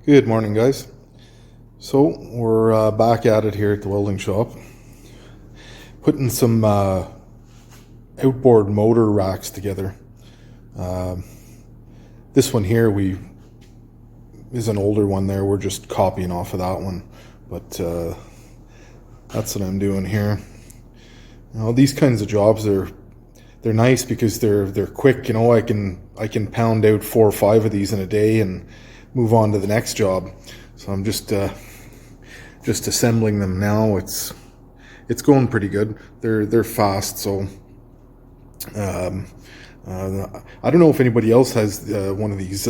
Good morning, guys. So we're back at it here at the welding shop, putting some outboard motor racks together. This one here is an older one there. We're just copying off of that one, but that's what I'm doing here. You know, these kinds of jobs they're nice because they're quick. You know, I can pound out 4 or 5 of these in a day and move on to the next job. So I'm just assembling them now. It's going pretty good. They're fast. So I don't know if anybody else has one of these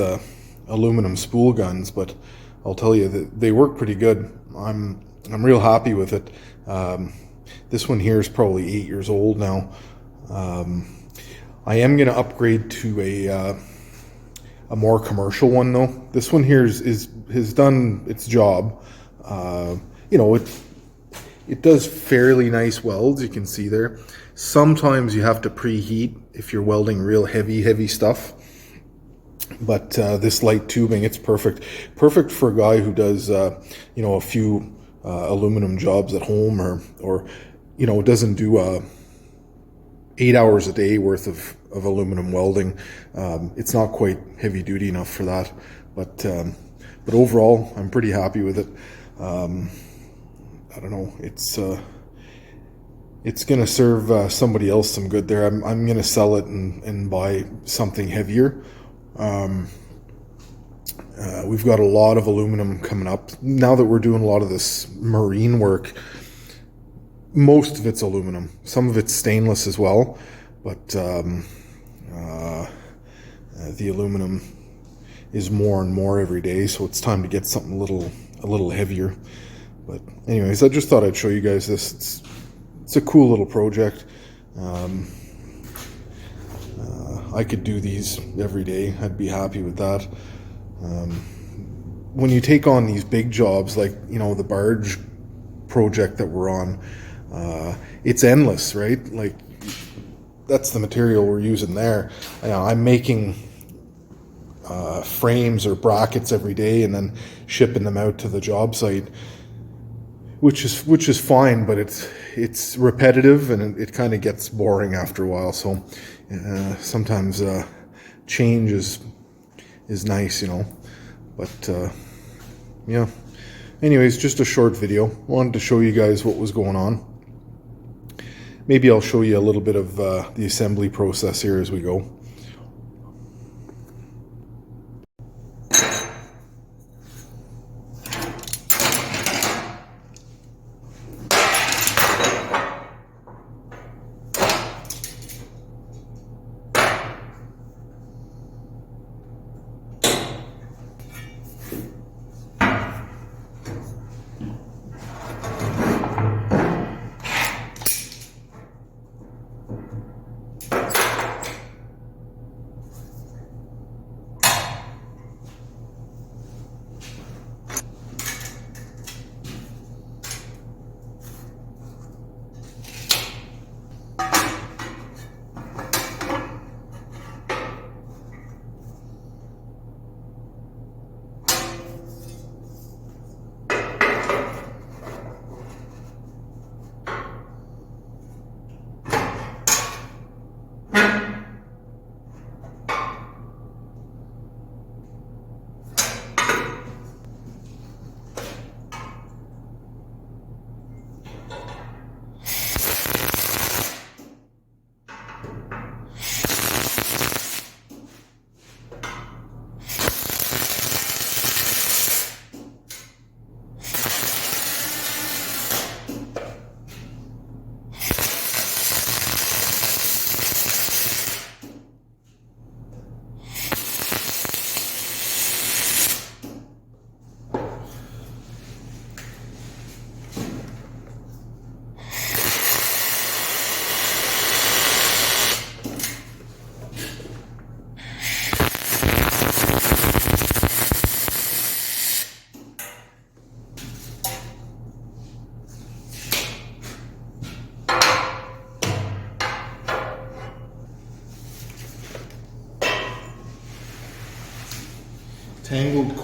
aluminum spool guns, but I'll tell you that they work pretty good. I'm real happy with it. This one here is probably 8 years old now. I am going to upgrade to a more commercial one though. This one here has done its job. You know, it does fairly nice welds, you can see there. Sometimes you have to preheat if you're welding real heavy stuff. But this light tubing, it's perfect for a guy who does you know, a few aluminum jobs at home, or you know, doesn't do 8 hours a day worth of aluminum welding. It's not quite heavy duty enough for that, but overall I'm pretty happy with it. I don't know, it's gonna serve somebody else some good there. I'm gonna sell it and buy something heavier. We've got a lot of aluminum coming up now that we're doing a lot of this marine work. Most of it's aluminum, some of it's stainless as well, but the aluminum is more and more every day, so it's time to get something a little heavier. But anyways, I just thought I'd show you guys this. It's a cool little project. I could do these every day. I'd be happy with that. When you take on these big jobs, like, you know, the barge project that we're on, it's endless, right? Like, that's the material we're using there. I'm making frames or brackets every day and then shipping them out to the job site, which is fine, but it's repetitive and it kind of gets boring after a while. So sometimes change is nice, you know. But yeah. Anyways, just a short video. Wanted to show you guys what was going on. Maybe I'll show you a little bit of the assembly process here as we go.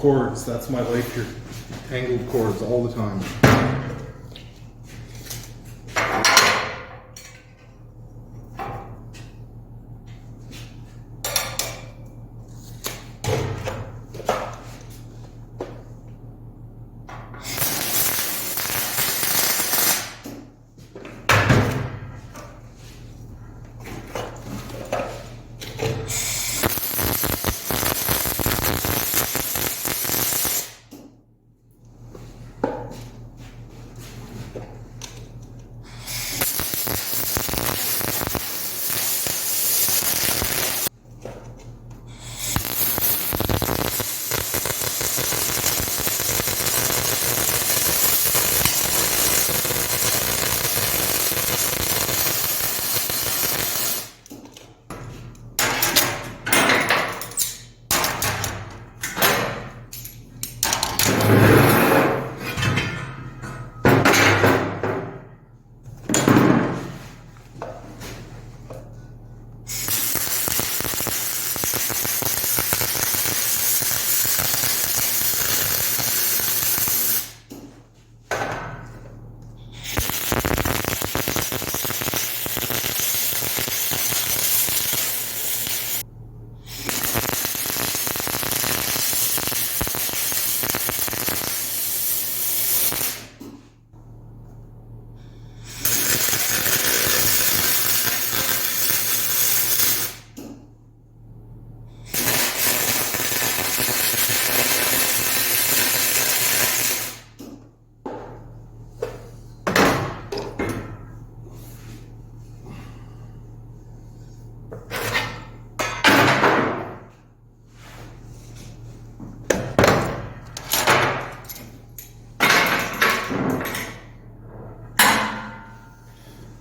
cords. That's my life here. Tangled cords all the time.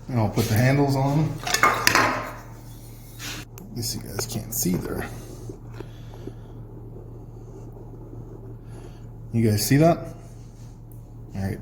And I'll put the handles on. I guess you guys can't see there. You guys see that? All right.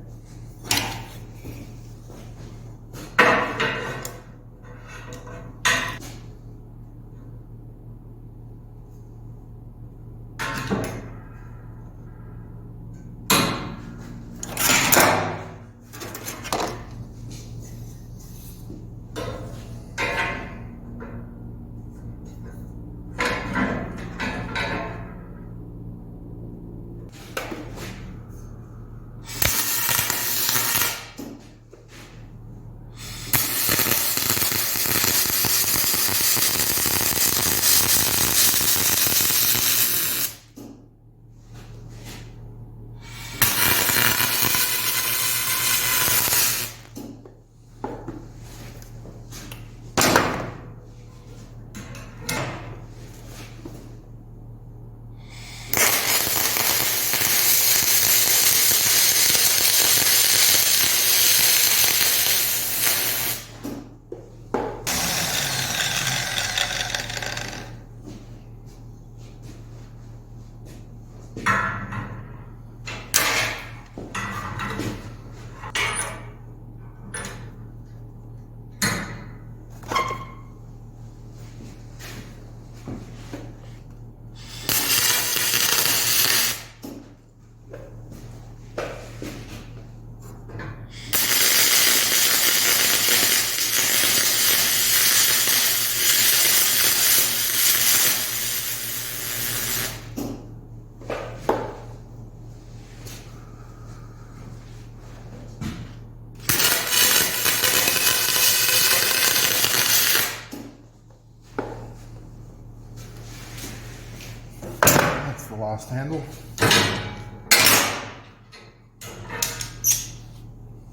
The last handle.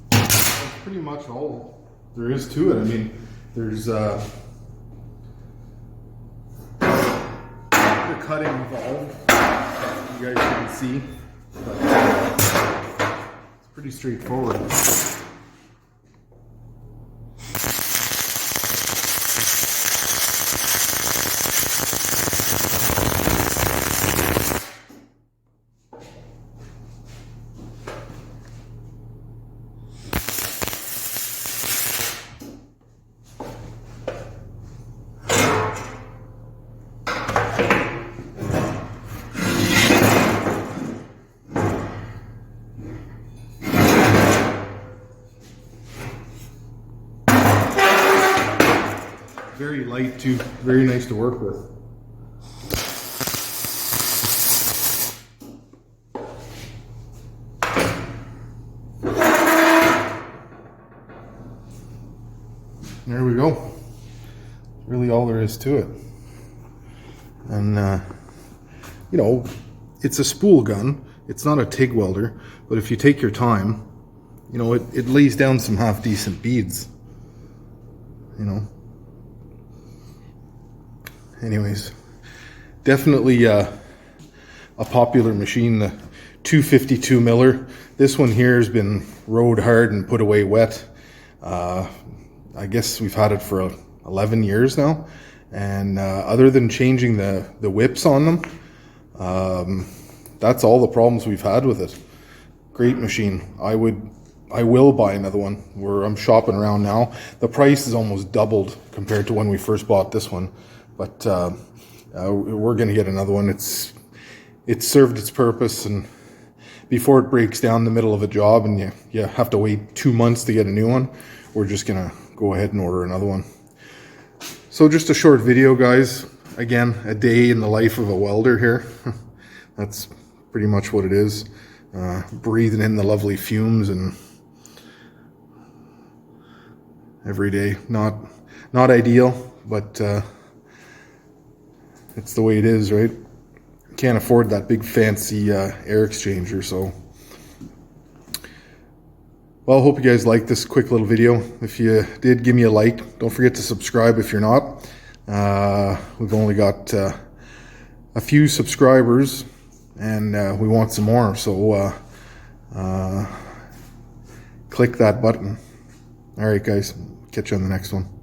That's pretty much all there is to it. I mean, there's the cutting valve you guys can see, but it's pretty straightforward. Very light too, very nice to work with. There we go. Really all there is to it. And you know, it's a spool gun. It's not a TIG welder, but if you take your time, you know, it lays down some half decent beads, you know. Anyways, definitely a popular machine, the 252 miller. This one here has been rode hard and put away wet. I guess we've had it for 11 years now, and other than changing the whips on them, that's all the problems we've had with it. Great machine. I will buy another one. I'm shopping around now. The price is almost doubled compared to when we first bought this one, but we're gonna get another one. It's served its purpose, and before it breaks down in the middle of a job and you have to wait 2 months to get a new one, we're just gonna go ahead and order another one. So just a short video, guys. Again, a day in the life of a welder here. That's pretty much what it is. Breathing in the lovely fumes and every day. Not ideal, but it's the way it is, right? Can't afford that big fancy air exchanger, so. Well, I hope you guys liked this quick little video. If you did, give me a like. Don't forget to subscribe if you're not. We've only got a few subscribers, and we want some more, so click that button. All right, guys, catch you on the next one.